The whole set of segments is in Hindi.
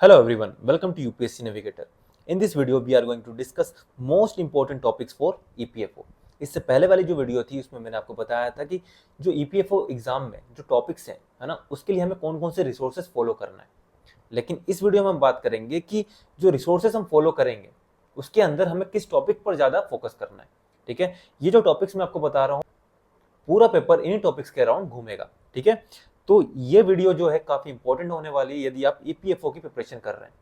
Hello everyone, welcome to UPSC Navigator. In this video we are going to discuss most important topics for EPFO. इससे पहले वाली जो वीडियो थी उसमें मैंने आपको बताया था कि जो EPFO एग्जाम में जो टॉपिक्स हैं, है ना, उसके लिए हमें कौन कौन से रिसोर्सेज फॉलो करना है। लेकिन इस वीडियो में हम बात करेंगे कि जो रिसोर्सेज हम फॉलो करेंगे उसके अंदर हमें किस टॉपिक पर ज़्यादा फोकस करना है। ठीक है, ये जो टॉपिक्स मैं आपको बता रहा हूँ पूरा पेपर इन्हीं टॉपिक्स के अराउंड घूमेगा। ठीक है, तो ये वीडियो जो है काफी इंपॉर्टेंट होने वाली है यदि आप ईपीएफओ की प्रिपरेशन कर रहे हैं।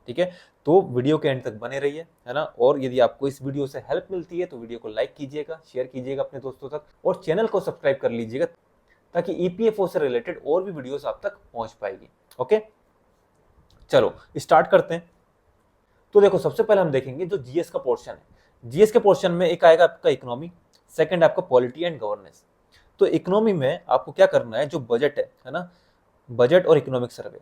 ठीक है, तो वीडियो के एंड तक बने रहिए, है ना। और यदि आपको इस वीडियो से हेल्प मिलती है तो वीडियो को लाइक कीजिएगा, शेयर कीजिएगा अपने दोस्तों तक और चैनल को सब्सक्राइब कर लीजिएगा ताकि ईपीएफओ से रिलेटेड और भी वीडियोस आप तक पहुंच पाएगी। ओके, चलो स्टार्ट करते हैं। तो देखो, सबसे पहले हम देखेंगे जो जीएस का पोर्शन है। जीएस के पोर्शन में एक आएगा आपका इकोनॉमी, सेकंड आपका पॉलिटी एंड गवर्नेंस। तो इकोनॉमी में आपको क्या करना है, जो बजट है ना, बजट और इकोनॉमिक सर्वे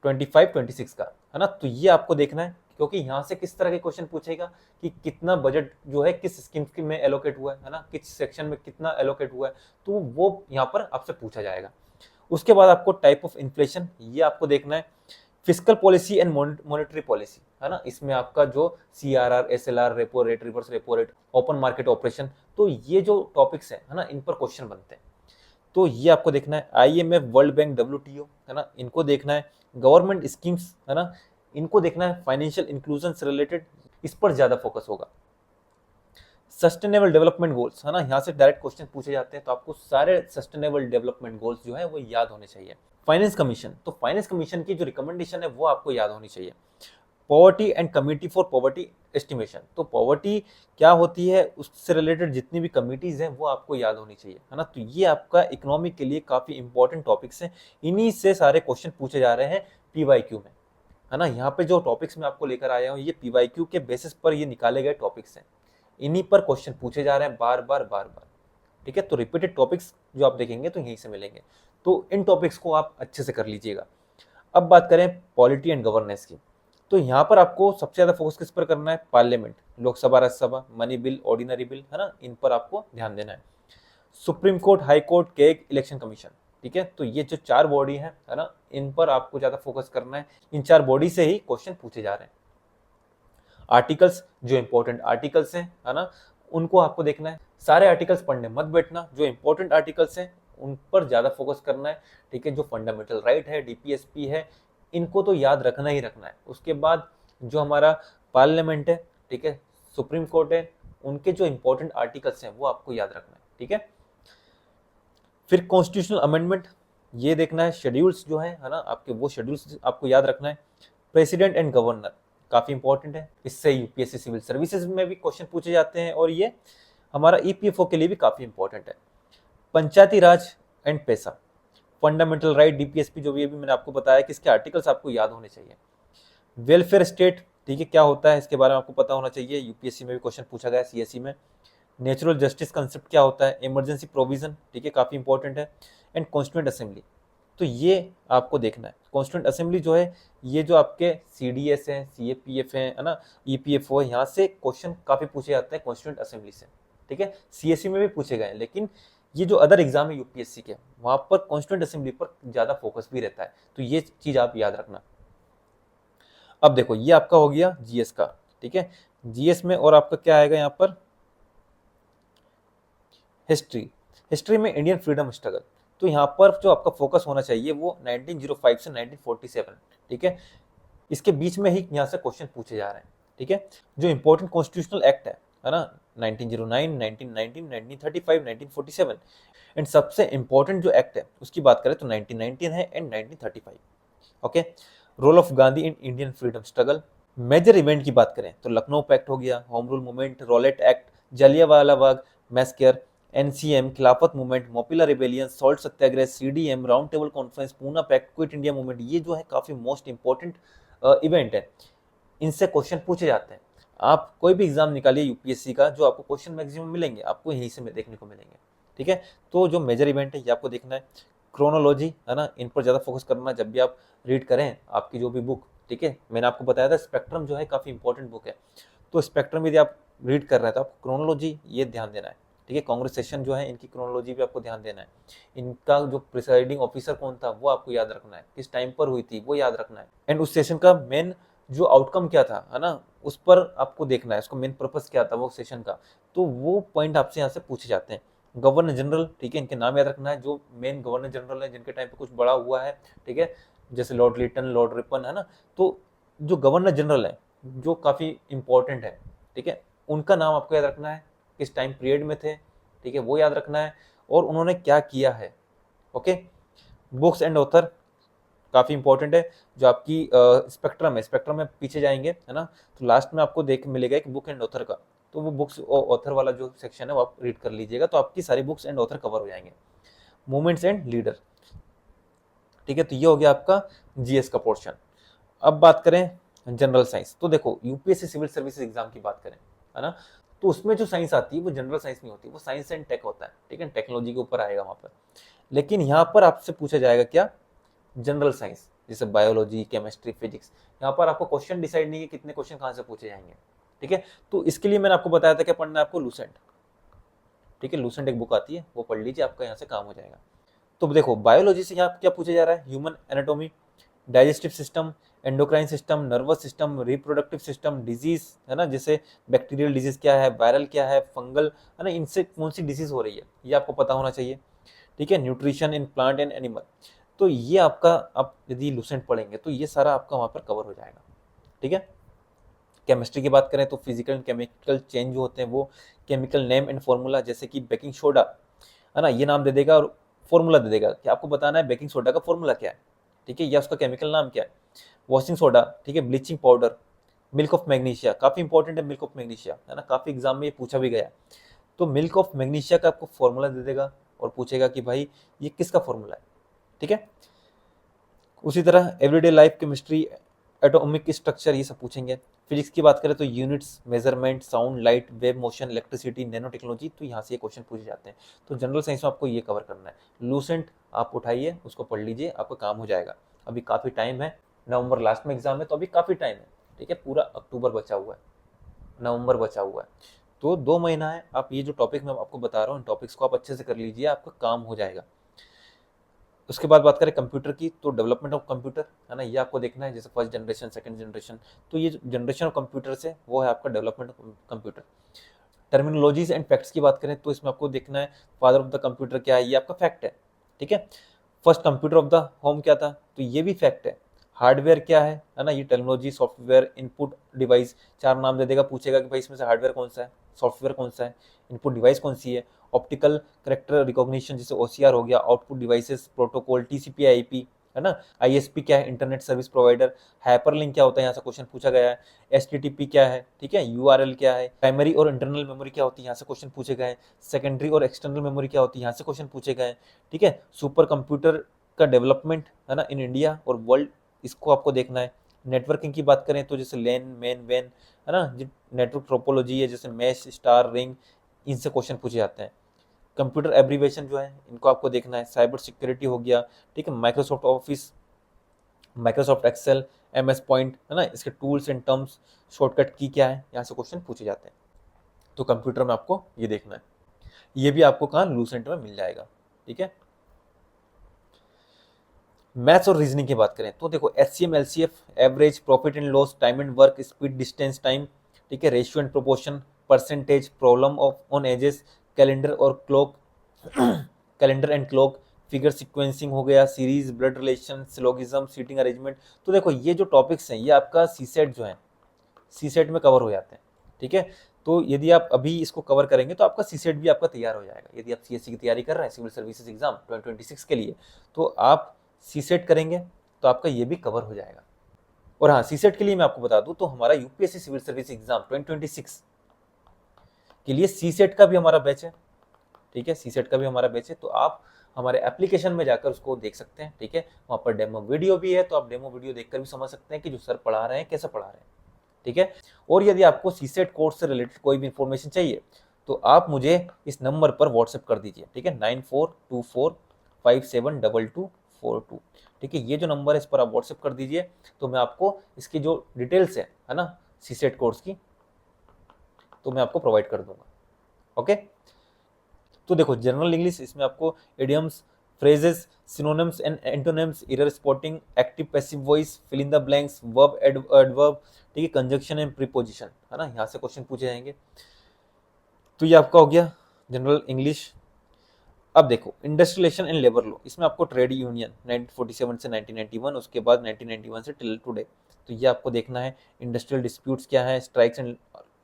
25-26 का, है ना, तो ये आपको देखना है क्योंकि यहाँ से किस तरह के क्वेश्चन पूछेगा कि कितना बजट जो है किस स्कीम में एलोकेट हुआ है ना, किस सेक्शन में कितना एलोकेट हुआ है, तो वो यहाँ पर आपसे पूछा जाएगा। उसके बाद आपको टाइप ऑफ इन्फ्लेशन ये आपको देखना है। Fiscal policy and monetary policy, है ना, इसमें आपका जो CRR, SLR, repo rate, reverse repo rate, open market operation, तो ये जो टॉपिक्स हैं, है ना, इन पर क्वेश्चन बनते हैं। तो ये आपको देखना है। आईएमएफ, वर्ल्ड बैंक, डब्ल्यूटीओ, है ना, इनको देखना है। गवर्नमेंट स्कीम्स, है ना, इनको देखना है। फाइनेंशियल इंक्लूजन से रिलेटेड इस पर ज्यादा फोकस होगा। सस्टेनेबल डेवलपमेंट गोल्स, है ना, यहाँ से डायरेक्ट क्वेश्चन पूछे जाते हैं, तो आपको सारे सस्टेनेबल डेवलपमेंट गोल्स जो है वो याद होने चाहिए। फाइनेंस कमीशन, तो फाइनेंस कमीशन की जो रिकमेंडेशन है वो आपको याद होनी चाहिए। Poverty and committee for poverty estimation, तो पॉवर्टी क्या होती है उससे रिलेटेड जितनी भी कमिटीज हैं वो आपको याद होनी चाहिए, है ना। तो ये आपका इकोनॉमिक के लिए काफी इंपॉर्टेंट टॉपिक्स हैं, इन्हीं से सारे क्वेश्चन पूछे जा रहे हैं पीवाईक्यू में, है ना। यहाँ पे जो टॉपिक्स मैं आपको लेकर आया हूँ ये पीवाईक्यू के बेसिस पर ये निकाले गए टॉपिक्स हैं, इन्हीं पर क्वेश्चन पूछे जा रहे हैं बार बार बार बार। ठीक है, तो रिपीटेड टॉपिक्स जो आप देखेंगे तो यहीं से मिलेंगे, तो इन टॉपिक्स को आप अच्छे से कर लीजिएगा। अब बात करें पॉलिटी एंड गवर्नेंस की, तो यहाँ पर आपको सबसे ज्यादा फोकस किस पर करना है, parliament, Lok Sabha, Rajya Sabha, money bill, ordinary bill, है ना, इन पर आपको ध्यान देना है। Supreme court, high court, keg, election commission, ठीक है, तो ये जो चार बॉडी है ना, इन पर आपको ज्यादा फोकस करना है। इन चार बॉडी से ही क्वेश्चन पूछे जा रहे हैं। आर्टिकल्स, जो इंपॉर्टेंट आर्टिकल्स हैं, है ना, उनको आपको देखना है। सारे आर्टिकल्स पढ़ने मत बैठना, जो इंपॉर्टेंट आर्टिकल्स हैं उन पर ज्यादा फोकस करना है। ठीक है, जो फंडामेंटल राइट है, डीपीएसपी है, इनको तो याद रखना ही रखना है। उसके बाद जो हमारा पार्लियामेंट है, ठीक है, सुप्रीम कोर्ट है, उनके जो इंपॉर्टेंट आर्टिकल्स हैं वो आपको याद रखना है। ठीक है, फिर कॉन्स्टिट्यूशनल अमेंडमेंट ये देखना है। शेड्यूल्स जो है ना आपके, वो शेड्यूल्स आपको याद रखना है। प्रेसिडेंट एंड गवर्नर काफी इंपॉर्टेंट है, इससे यूपीएससी सिविल सर्विसेज में भी क्वेश्चन पूछे जाते हैं और ये हमारा ईपीएफओ के लिए भी काफी इंपॉर्टेंट है। पंचायती राज एंड पैसा, फंडामेंटल राइट, डीपीएसपी, जो भी अभी मैंने आपको बताया कि इसके आर्टिकल्स आपको याद होने चाहिए। वेलफेयर स्टेट, ठीक है, क्या होता है इसके बारे में आपको पता होना चाहिए, यूपीएससी में भी क्वेश्चन पूछा गया है, सीएससी में। नेचुरल जस्टिस कंसेप्ट क्या होता है, इमरजेंसी प्रोविजन, ठीक है, काफी इंपॉर्टेंट है। एंड कॉन्स्टिट्यूएंट असेंबली, तो ये आपको देखना है। कॉन्स्टिट्यूएंट असेंबली जो है, ये जो आपके सीडीएस है, सीएपीएफ है ना, ईपीएफओ है, यहाँ से क्वेश्चन काफी पूछे जाते हैं कॉन्स्टिट्यूएंट असेंबली से। ठीक है, सीएससी में भी पूछे गए हैं, लेकिन ये जो अदर एग्जाम है यूपीएससी के, वहां पर कॉन्स्टिट्यूएंट असेंबली पर ज्यादा फोकस भी रहता है, तो ये चीज आप याद रखना। अब देखो, ये आपका हो गया जीएस का। ठीक है, जीएस में और आपका क्या आएगा यहाँ पर, हिस्ट्री। हिस्ट्री में इंडियन फ्रीडम स्ट्रगल, तो यहाँ पर जो आपका फोकस होना चाहिए वो 1905 से 1947, ठीक है, इसके बीच में ही यहाँ से क्वेश्चन पूछे जा रहे हैं। ठीक है, जो इंपॉर्टेंट कॉन्स्टिट्यूशनल एक्ट है ना, 1909, 1919, 1935, 1947, एंड सबसे इंपॉर्टेंट जो एक्ट है उसकी बात करें तो 1919 है and 1935। Okay, role of Gandhi in Indian freedom struggle. Major event की बात करें तो लखनऊ पैक्ट हो गया, home rule movement, Rowlatt act, Jallianwala Bagh massacre, NCM, Khilafat movement, Moplah rebellion, salt satyagraha, CDM, round table conference, Poona pact, quit India movement, ये जो है काफी मोस्ट इंपॉर्टेंट इवेंट है, इनसे क्वेश्चन पूछे जाते हैं। आप कोई भी एग्जाम निकालिए यूपीएससी का, जो आपको क्वेश्चन मैक्सिमम मिलेंगे आपको यहीं से देखने को मिलेंगे। ठीक है, तो जो मेजर इवेंट है ये आपको देखना है। क्रोनोलॉजी, है ना, इन पर ज्यादा फोकस करना जब भी आप रीड करें आपकी जो भी बुक। ठीक है, मैंने आपको बताया था स्पेक्ट्रम जो है काफी इंपॉर्टेंट बुक है, तो स्पेक्ट्रम यदि आप रीड कर रहे हैं तो आप क्रोनोलॉजी ये ध्यान देना है। ठीक है। कांग्रेस सेशन जो है इनकी क्रोनोलॉजी पे आपको ध्यान देना है, इनका जो प्रिसाइडिंग ऑफिसर कौन था वो आपको याद रखना है, किस टाइम पर हुई थी वो याद रखना है, एंड उस सेशन का मेन जो आउटकम क्या था, है ना, उस पर आपको देखना है, उसको मेन पर्पस क्या था वो सेशन का, तो वो पॉइंट आपसे यहाँ से पूछे जाते हैं। गवर्नर जनरल, ठीक है, इनके नाम याद रखना है, जो मेन गवर्नर जनरल है जिनके टाइम पे कुछ बड़ा हुआ है, ठीक है, जैसे लॉर्ड लिटन, लॉर्ड रिपन, है ना, तो जो गवर्नर जनरल है जो काफी इंपॉर्टेंट है, ठीक है, उनका नाम आपको याद रखना है, किस टाइम पीरियड में थे, ठीक है, वो याद रखना है, और उन्होंने क्या किया है। ओके, बुक्स एंड ऑथर काफी इंपॉर्टेंट है, जो आपकी स्पेक्ट्रम है, स्पेक्ट्रम में पीछे जाएंगे, है ना, तो लास्ट में आपको देख मिलेगा एक बुक एंड ऑथर का, तो वो बुक्स और ऑथर वाला जो सेक्शन है वो आप रीड कर लीजिएगा, तो आपकी सारी बुक्स एंड ऑथर कवर हो जाएंगे। मूवमेंट्स एंड लीडर, ठीक है, तो ये हो गया आपका जीएस का पोर्शन। अब बात करें जनरल साइंस, तो देखो यूपीएससी सिविल सर्विसेज एग्जाम की बात करें, है ना, तो उसमें जो साइंस आती है वो जनरल साइंस नहीं होती, वो साइंस एंड टेक होता है, ठीक है, टेक्नोलॉजी के ऊपर आएगा वहां पर। लेकिन यहाँ पर आपसे पूछा जाएगा क्या, जनरल साइंस, जैसे बायोलॉजी, केमिस्ट्री, फिजिक्स, यहाँ पर आपको क्वेश्चन डिसाइड नहीं है कितने क्वेश्चन कहाँ से पूछे जाएंगे, ठीक है, तो इसके लिए मैंने आपको बताया था क्या पढ़ना है आपको, लूसेंट, ठीक है, लूसेंट एक बुक आती है वो पढ़ लीजिए, आपका यहाँ से काम हो जाएगा। तो देखो बायोलॉजी से यहाँ क्या पूछा जा रहा है, human anatomy, digestive system, endocrine system, nervous system, reproductive system, disease, है ना, जैसे बैक्टीरियल डिजीज क्या है, वायरल क्या है, फंगल, है ना, इनसे कौन सी डिजीज हो रही है ये आपको पता होना चाहिए, ठीक है, nutrition in plant and animal, तो ये आपका, आप यदि लूसेंट पढ़ेंगे तो ये सारा आपका वहाँ पर कवर हो जाएगा, ठीक है। केमिस्ट्री की बात करें तो फिजिकल एंड केमिकल चेंज जो होते हैं वो, केमिकल नेम एंड फॉर्मूला, जैसे कि बेकिंग सोडा, है ना, ये नाम दे देगा और फॉर्मूला दे देगा कि आपको बताना है बेकिंग सोडा का फॉर्मूला क्या है, ठीक है, या उसका केमिकल नाम क्या है। वॉशिंग सोडा, ठीक है, bleaching powder, milk of magnesia, काफी इंपॉर्टेंट है मिल्क ऑफ मैग्नीशिया, है ना, काफी एग्जाम में ये पूछा भी गया, तो मिल्क ऑफ मैग्नीशिया का आपको फॉर्मूला दे देगा और पूछेगा कि भाई ये किसका फॉर्मूला है, ठीक है। उसी तरह everyday life, chemistry, atomic structure, ये सब पूछेंगे। फिजिक्स की बात करें तो units, measurement, sound, light, wave motion, electricity, nano technology, तो यहाँ से ये क्वेश्चन पूछे जाते हैं। तो जनरल साइंस में आपको ये कवर करना है। लूसेंट आप उठाइए, उसको पढ़ लीजिए, आपका काम हो जाएगा। अभी काफ़ी टाइम है, नवंबर लास्ट में एग्जाम है, तो अभी काफ़ी टाइम है, ठीक है, पूरा अक्टूबर बचा हुआ है, नवंबर बचा हुआ है, तो 2 महीना है। आप ये जो टॉपिक मैं आपको बता रहा हूँ, इन टॉपिक्स को आप अच्छे से कर लीजिए, आपका काम हो जाएगा। उसके बाद बात करें कंप्यूटर की, तो डेवलपमेंट ऑफ कंप्यूटर, है ना, ये आपको देखना है, जैसे फर्स्ट जनरेशन, सेकंड जनरेशन, तो ये जनरेशन ऑफ कंप्यूटर से वो है आपका development of computer. Terminologies and facts की बात करें तो इसमें आपको देखना है फादर ऑफ द कंप्यूटर क्या है, ये आपका फैक्ट है, ठीक है। First computer of the home क्या था, तो ये भी फैक्ट है। हार्डवेयर क्या है ना, ये टेक्नोलॉजी, सॉफ्टवेयर, इनपुट डिवाइस, 4 नाम दे देगा, पूछेगा कि भाई इसमें से हार्डवेयर कौन सा है, सॉफ्टवेयर कौन सा है, इनपुट डिवाइस कौन सी है। ऑप्टिकल करेक्टर रिकॉग्निशन, जैसे ओसीआर हो गया, output devices, protocol, TCP, IP, है ना। आईएसपी क्या है, इंटरनेट सर्विस प्रोवाइडर। हाइपरलिंक क्या होता है, यहाँ से क्वेश्चन पूछा गया है। एचटीटीपी क्या है, ठीक है। यूआरएल क्या है। प्राइमरी और इंटरनल मेमोरी क्या होती है, यहाँ से क्वेश्चन पूछे गए। सेकेंडरी और एक्सटर्नल मेमोरी क्या होती है, यहाँ से क्वेश्चन पूछे गए, ठीक है। सुपर कंप्यूटर का डेवलपमेंट, है ना, इन इंडिया और वर्ल्ड, इसको आपको देखना है। नेटवर्किंग की बात करें तो जैसे लैन, मैन, वैन, है ना, जो नेटवर्क ट्रोपोलॉजी है, जैसे मैश, स्टार, रिंग, इनसे क्वेश्चन पूछे जाते हैं। कंप्यूटर एब्रीवेशन जो है इनको आपको देखना है। साइबर सिक्योरिटी हो गया, ठीक है। Microsoft Office, Microsoft Excel, MS point, है ना, इसके टूल्स एंड टर्म्स, शॉर्टकट की क्या है, यहाँ से क्वेश्चन पूछे जाते हैं। तो कंप्यूटर में आपको ये देखना है, ये भी आपको कहाँ, लूसेंट में मिल जाएगा, ठीक है। मैथ्स और रीजनिंग की बात करें तो देखो HCM, LCF, average, profit and loss, time and work, speed, distance, time, ठीक है, ratio and proportion, percentage, problem of on ages, calendar और clock, calendar and clock, figure sequencing हो गया, series, blood relation, syllogism, seating arrangement. तो देखो ये जो टॉपिक्स हैं ये आपका सी सेट जो है, सी सेट में कवर हो जाते हैं, ठीक है। तो यदि आप अभी इसको कवर करेंगे तो आपका सी सेट भी आपका तैयार हो जाएगा। यदि आप सीएससी की तैयारी कर रहे हैं, सिविल सर्विसेज एग्जाम 2026 के लिए, तो आप सी सेट करेंगे तो आपका ये भी कवर हो जाएगा। और हाँ, सी सेट के लिए मैं आपको बता दूं तो हमारा यूपीएससी सिविल सर्विस एग्जाम 2026 के लिए सी सेट का भी हमारा बैच है, ठीक है। सी सेट का भी हमारा बैच है, तो आप हमारे एप्लीकेशन में जाकर उसको देख सकते हैं, ठीक है। वहाँ पर डेमो वीडियो भी है, तो आप डेमो वीडियो देखकर भी समझ सकते हैं कि जो सर पढ़ा रहे हैं कैसे पढ़ा रहे हैं, ठीक है। और यदि आपको सी सेट कोर्स से रिलेटेड कोई भी इंफॉर्मेशन चाहिए तो आप मुझे इस नंबर पर व्हाट्सएप कर दीजिए, ठीक है, 9424572242, ठीक है। ये जो नंबर है इस पर आप व्हाट्सएप कर दीजिए, तो मैं आपको इसकी जो डिटेल्स है ना, सी सेट कोर्स की, तो मैं आपको प्रोवाइड कर दूंगा, ओके। तो देखो जनरल इंग्लिश, इसमें आपको idioms, phrases, synonyms and antonyms, error spotting, active passive voice, fill in the blanks, verb adverb, ठीक है, कंजक्शन एंड प्रीपोजिशन, है ना, यहाँ से क्वेश्चन पूछे जाएंगे। तो ये आपका हो गया जनरल इंग्लिश। अब देखो इंडस्ट्रियलाइजेशन एंड लेबर लॉ, इसमें आपको ट्रेड यूनियन 1947 से 1991, उसके बाद 1991 से टिल टुडे, तो ये आपको देखना है। इंडस्ट्रियल डिस्प्यूट्स क्या है, स्ट्राइक्स एंड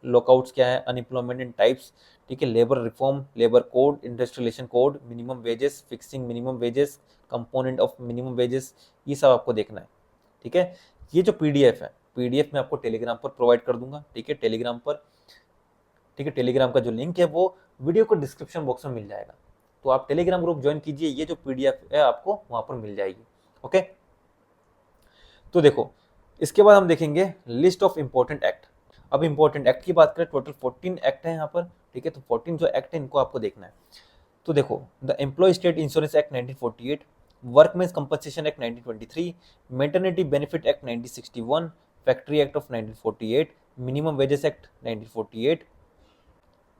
लॉकआउट्स क्या है, अनएम्प्लॉयमेंट एंड टाइप्स, ठीक है, labour reform, labour code, industrialisation code, minimum wages, fixing minimum wages, component of minimum wages, ये सब आपको देखना है, ठीक है। ये जो पीडीएफ है, पीडीएफ में आपको टेलीग्राम पर प्रोवाइड कर दूंगा, ठीक है, टेलीग्राम पर, ठीक है, टेलीग्राम का जो लिंक है वो वीडियो को डिस्क्रिप्शन बॉक्स में मिल जाएगा, तो आप टेलीग्राम ग्रुप ज्वाइन कीजिए, ये जो पीडीएफ है आपको वहां पर मिल जाएगी। ओके, तो देखो इसके बाद हम देखेंगे लिस्ट ऑफ इंपॉर्टेंट एक्ट। अब इंपॉर्टेंट एक्ट की बात करें, टोटल 14 एक्ट है यहाँ पर, ठीक है, तो 14 जो एक्ट है इनको आपको देखना है। तो देखो the employee state insurance act 1948, workmen's compensation act 1923, maternity benefit act 1961, factory act of 1948, minimum wages act 1948,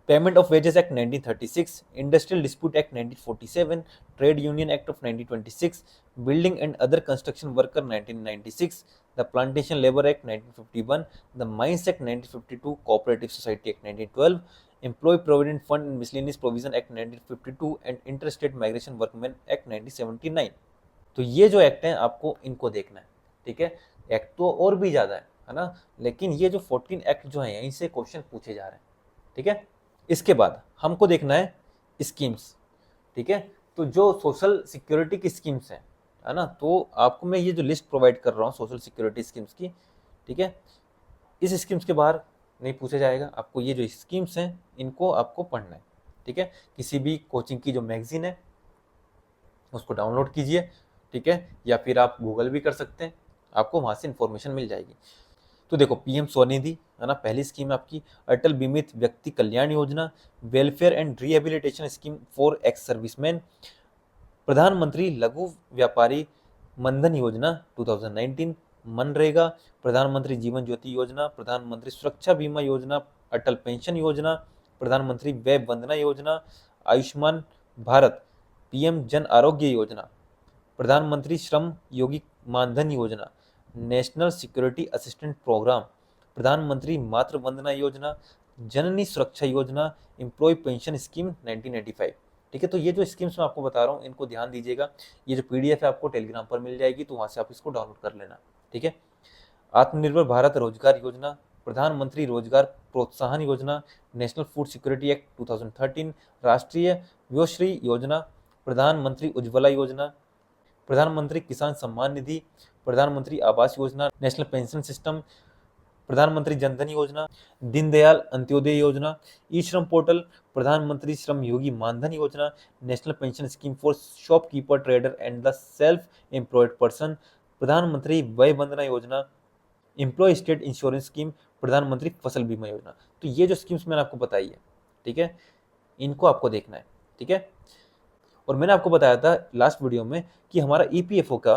payment of wages act 1936, industrial dispute act 1947, trade union act of 1926, building and other construction worker 1996, the plantation labour act 1951, the mines act 1952, cooperative society act 1912, employee provident fund and miscellaneous provision act 1952 and interstate migration workman act 1979। तो ये जो एक्ट हैं आपको इनको देखना है, ठीक है। एक्ट तो और भी ज्यादा है ना, लेकिन ये जो 14 एक्ट जो हैं इनसे क्वेश्चन पूछे जा रहे हैं, ठीक है। इसके बाद हमको देखना है स्कीम्स, ठीक है, तो जो सोशल सिक्योरिटी की स्कीम्स हैं, है ना, तो आपको मैं ये जो लिस्ट प्रोवाइड कर रहा हूँ सोशल सिक्योरिटी स्कीम्स की, ठीक है, इस स्कीम्स के बाहर नहीं पूछा जाएगा, आपको ये जो स्कीम्स हैं इनको आपको पढ़ना है, ठीक है। किसी भी कोचिंग की जो मैगजीन है उसको डाउनलोड कीजिए, ठीक है, या फिर आप गूगल भी कर सकते हैं, आपको वहाँ से इंफॉर्मेशन मिल जाएगी। तो देखो पीएम स्वनिधि, है ना, पहली स्कीम आपकी, अटल बीमित व्यक्ति Kalyan Yojana, welfare and rehabilitation scheme for ex serviceman, प्रधानमंत्री लघु व्यापारी मनधन योजना 2019, मनरेगा, प्रधानमंत्री जीवन ज्योति योजना, प्रधानमंत्री सुरक्षा बीमा योजना, अटल पेंशन योजना, प्रधानमंत्री वय वंदना योजना, आयुष्मान भारत, पीएम जन आरोग्य योजना, प्रधानमंत्री श्रम योगी मानधन योजना, नेशनल सिक्योरिटी असिस्टेंट प्रोग्राम, प्रधानमंत्री मातृ वंदना योजना, जननी सुरक्षा योजना, एम्प्लॉय पेंशन स्कीम 1985, ठीक है। तो ये जो स्कीम्स मैं आपको बता रहा हूँ इनको ध्यान दीजिएगा, ये जो पीडीएफ है आपको टेलीग्राम पर मिल जाएगी, तो वहाँ से आप इसको डाउनलोड कर लेना, ठीक है। आत्मनिर्भर भारत रोजगार योजना, प्रधानमंत्री रोजगार प्रोत्साहन योजना, नेशनल फूड सिक्योरिटी एक्ट 2013, राष्ट्रीय व्योश्री योजना, प्रधानमंत्री उज्ज्वला योजना, प्रधानमंत्री किसान सम्मान निधि, प्रधानमंत्री Awas Yojana, national pension system, प्रधानमंत्री जनधन योजना, दीनदयाल अंत्योदय योजना, ई श्रम पोर्टल, प्रधानमंत्री श्रम योगी मानधन योजना, national pension scheme for shopkeeper trader and the self employed person, प्रधानमंत्री वय Vandana Yojana, employ state insurance scheme, प्रधानमंत्री फसल बीमा योजना। तो ये जो स्कीम्स मैंने आपको बताई है, ठीक है, इनको आपको देखना है, ठीक है। और मैंने आपको बताया था लास्ट वीडियो में कि हमारा ईपीएफओ का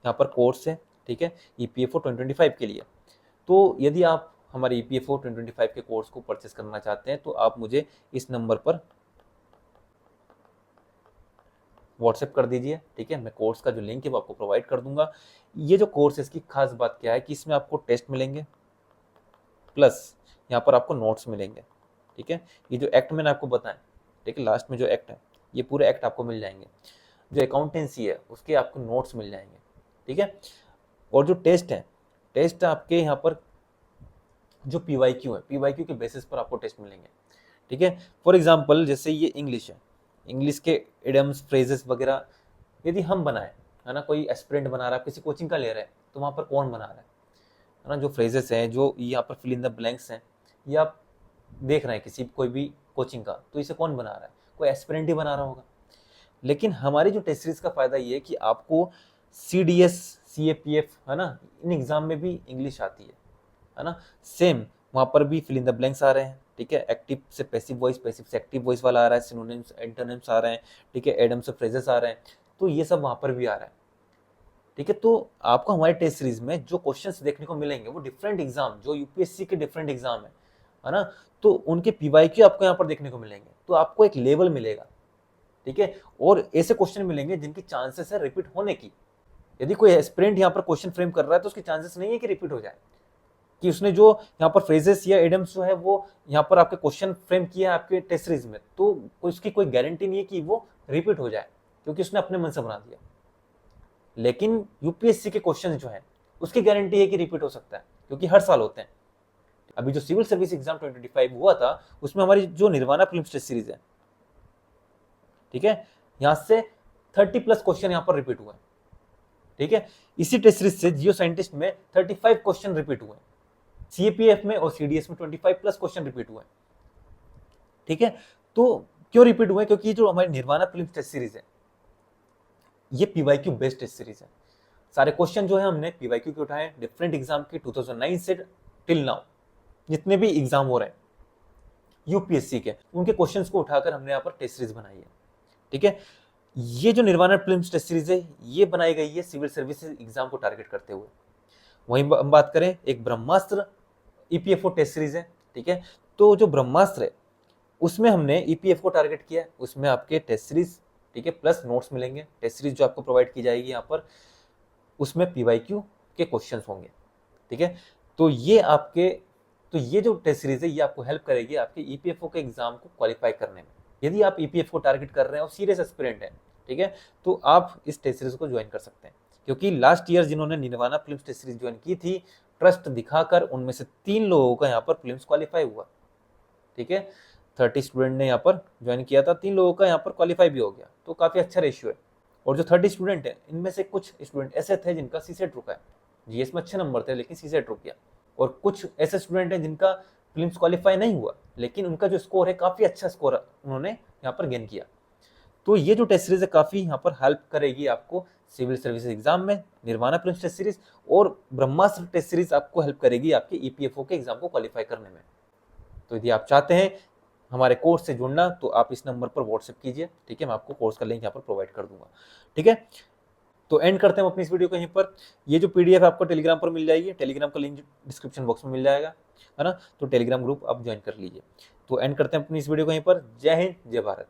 यहाँ पर कोर्स है, ठीक है, ईपीएफओ 2025 के लिए। तो यदि आप हमारे ईपीएफओ 2025 के कोर्स को परचेस करना चाहते हैं तो आप मुझे इस नंबर पर व्हाट्सएप कर दीजिए, ठीक है, मैं कोर्स का जो लिंक है वो आपको प्रोवाइड कर दूंगा। ये जो कोर्स है इसकी खास बात क्या है कि इसमें आपको टेस्ट मिलेंगे प्लस यहाँ पर आपको नोट्स मिलेंगे, ठीक है। ये जो एक्ट मैंने आपको बताया, ठीक है, लास्ट में जो एक्ट है ये पूरे एक्ट आपको मिल जाएंगे, जो अकाउंटेंसी है उसके आपको नोट्स मिल जाएंगे, ठीक है। और जो टेस्ट है, टेस्ट आपके यहाँ पर जो पीवाईक्यू है, पीवाईक्यू के बेसिस पर आपको टेस्ट मिलेंगे, ठीक है। फॉर एग्जांपल जैसे ये इंग्लिश है, इंग्लिश के इडियम्स फ्रेजेस वगैरह यदि हम बनाए, है ना, कोई एस्पिरेंट बना रहा है, किसी कोचिंग का ले रहा है, तो वहाँ पर कौन बना रहा है ना, जो फ्रेजेस हैं, जो यहाँ पर फिल इन द ब्लैंक्स हैं, ये आप देख रहे हैं किसी कोई भी कोचिंग का, तो इसे कौन बना रहा है, कोई एस्पिरेंट ही बना रहा होगा। लेकिन हमारी जो टेस्ट सीरीज का फायदा ये है कि आपको सीडीएस, सीएपीएफ, है ना, इन एग्जाम में भी इंग्लिश आती है ना, सेम वहाँ पर भी फिल इन द ब्लैंक्स आ रहे हैं, ठीक है, एक्टिव से पैसिव वॉइस, पैसिव से एक्टिव वॉइस वाला आ रहा है, सिनोनिम्स एंटोनिम्स आ रहे हैं, ठीक है, एडम से फ्रेजेस आ रहे हैं, तो ये सब वहाँ पर भी आ रहा है, ठीक है। तो आपको हमारे टेस्ट सीरीज में जो क्वेश्चंस देखने को मिलेंगे वो डिफरेंट एग्जाम, जो यूपीएससी के डिफरेंट एग्जाम है है ना, तो उनके पीवाईक्यू आपको यहाँ पर देखने को मिलेंगे, तो आपको एक लेवल मिलेगा, ठीक है। और ऐसे क्वेश्चन मिलेंगे जिनकी चांसेस है रिपीट होने की। यदि कोई एस्पिरेंट यहाँ पर क्वेश्चन फ्रेम कर रहा है तो उसके चांसेस नहीं है कि रिपीट हो जाए, कि उसने जो यहाँ पर फ्रेजेस या एडम्स जो है वो यहाँ पर आपके क्वेश्चन फ्रेम किया है आपके टेस्ट सीरीज में, तो उसकी कोई गारंटी नहीं है कि वो रिपीट हो जाए, क्योंकि उसने अपने मन से बना दिया। लेकिन यूपीएससी के क्वेश्चन जो है उसकी गारंटी है कि रिपीट हो सकता है, क्योंकि हर साल होते हैं। अभी जो सिविल सर्विस एग्जाम 2025 हुआ था उसमें हमारी जो निर्वाणा प्रीलिम्स टेस्ट सीरीज है, ठीक है, यहां से 30+ क्वेश्चन यहां पर रिपीट हुए, ठीक है। इसी टेस्ट सीरीज से जियो साइंटिस्ट में 35 क्वेश्चन रिपीट हुए, सीएपीएफ में और सीडीएस में 25+ क्वेश्चन रिपीट हुए, ठीक है। तो क्यों रिपीट हुए? क्योंकि जो हमारी निर्वाणा प्रीलिम्स टेस्ट सीरीज है ये पीवाईक्यू बेस्ड टेस्ट सीरीज है। सारे क्वेश्चन जो है हमने पीवाईक्यू के उठाए, डिफरेंट एग्जाम के 2009 से टिल नाउ जितने भी एग्जाम हो रहे हैं यूपीएससी के, उनके क्वेश्चंस को उठाकर हमने यहाँ पर टेस्ट सीरीज बनाई है, ठीक है। ये जो निर्वाणा प्रीलिम्स टेस्ट सीरीज है ये बनाई गई है सिविल सर्विसेज एग्जाम को टारगेट करते हुए। वहीं हम बात करें एक ब्रह्मास्त्र ईपीएफओ टेस्ट सीरीज है, ठीक है। तो जो ब्रह्मास्त्र है उसमें हमने ईपीएफ को टारगेट किया है, उसमें आपके टेस्ट सीरीज, ठीक है, प्लस नोट्स मिलेंगे। टेस्ट सीरीज जो आपको प्रोवाइड की जाएगी यहाँ पर, उसमें पीवाईक्यू के क्वेश्चंस होंगे, ठीक है। तो ये जो टेस्ट सीरीज है ये आपको हेल्प करेगी आपके ईपीएफओ के एग्जाम को क्वालिफाई करने में। यदि आप ईपीएफ को टारगेट कर रहे हैं और सीरियस एस्पिरेंट है, ठीक है, तो आप इस टेस्ट सीरीज को ज्वाइन कर सकते हैं। क्योंकि लास्ट ईयर जिन्होंने nirvana prelims test series join की थी, ट्रस्ट दिखाकर उनमें से 3 लोगों का यहाँ पर प्रीलिम्स क्वालिफाई हुआ, ठीक है। 30 स्टूडेंट ने यहाँ पर ज्वाइन किया था, 3 लोगों का यहाँ पर क्वालिफाई भी हो गया, तो काफी अच्छा रेशियो है। और जो 30 स्टूडेंट है इनमें से कुछ स्टूडेंट ऐसे थे जिनका सीसेट रुका है, जीएस में अच्छे नंबर थे लेकिन सीसेट रुक गया, और कुछ ऐसे स्टूडेंट हैं जिनका प्रीलिम्स क्वालिफाई नहीं हुआ लेकिन उनका जो स्कोर है काफी अच्छा स्कोर उन्होंने यहाँ पर गेन किया। तो ये जो टेस्ट सीरीज है काफी यहाँ पर हेल्प करेगी आपको सिविल सर्विसेज एग्जाम में। निर्वाणा प्रीलिम्स टेस्ट सीरीज और ब्रह्मास्त्र टेस्ट सीरीज आपको हेल्प करेगी आपके ईपीएफओ के एग्जाम को क्वालिफाई करने में। तो यदि आप चाहते हैं हमारे कोर्स से जुड़ना तो आप इस नंबर पर व्हाट्सएप कीजिए, ठीक है, मैं आपको कोर्स का लिंक यहाँ पर प्रोवाइड कर दूंगा, ठीक है। तो एंड करते हैं अपनी इस वीडियो को यहीं पर। ये जो पीडीएफ आपको टेलीग्राम पर मिल जाएगी, टेलीग्राम का लिंक डिस्क्रिप्शन बॉक्स में मिल जाएगा, है ना, तो टेलीग्राम ग्रुप आप ज्वाइन कर लीजिए। तो एंड करते हैं अपनी इस वीडियो को यहीं पर। जय हिंद, जय भारत।